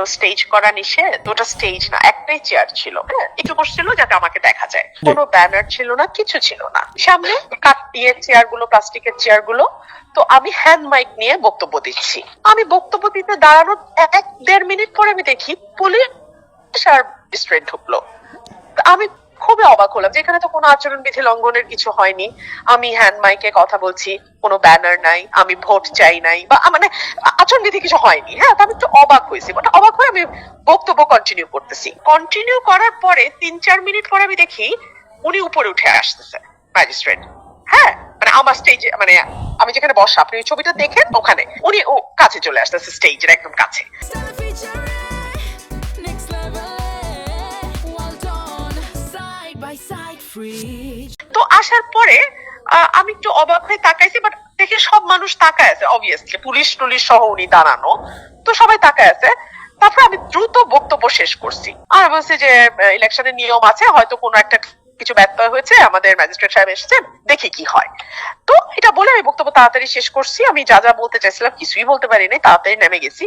তো স্টেজ করা নিষেধ, তো ওটা স্টেজ না, একটাই চেয়ার ছিল, হ্যাঁ, একটু বসছিল যাতে আমাকে দেখা যায়, কোনো ব্যানার ছিল না, কিছু ছিল না, সামনে কাঠের চেয়ার গুলো, প্লাস্টিকের চেয়ার গুলো। তো আমি হ্যান্ড মাইক নিয়ে বক্তব্য দিচ্ছি। আমি বক্তব্য দিতে দাঁড়ানোর 1-1.5 মিনিট পরে আমি দেখি পুলিশ আর স্টুডেন্ট ঢুকলো। আমি খুবই অবাক হলাম যে এখানে তো কোনো আচরণবিধি লঙ্ঘনের কিছু হয়নি। আমি হ্যান্ড মাইকে কথা বলছি, কোনো ব্যানার নাই, আমি ভোট চাই নাই, বা মানে আচরণবিধি কিছু হয়নি। হ্যাঁ, তো আমি একটু অবাক হয়েছি, বাট অবাক হয়ে আমি বক্তব্য কন্টিনিউ করতেছি। কন্টিনিউ করার পরে 3-4 মিনিট পরে আমি দেখি উনি উপরে উঠে আসতেছে, ম্যাজিস্ট্রেট। হ্যাঁ, মানে আমার স্টেজে, মানে আমি যেখানে বসা, আপনি ওই ছবিটা দেখেন, ওখানে উনি কাছে চলে আসতেছে, স্টেজের একদম কাছে। তো আসার পরে আমি একটু অবাক হয়ে তাকাইছি, বাট দেখে সব মানুষ তাকায় আছে, অবভিয়াসলি পুলিশ টুলিশ সহ উনি দাঁড়ানো, তো সবাই তাকায় আছে। তারপর আমি দ্রুত বক্তব্য শেষ করছি আর বলছি যে ইলেকশনের নিয়ম আছে, হয়তো কোনো একটা কিছু ব্যত্যয় হয়েছে, আমাদের ম্যাজিস্ট্রেট সাহেব এসেছেন, দেখি কি হয়। তো এটা বলে আমি বক্তব্য তাড়াতাড়ি শেষ করছি। আমি যা যা বলতে চাইছিলাম কিছুই বলতে পারিনি, তাড়াতাড়ি নেমে গেছি।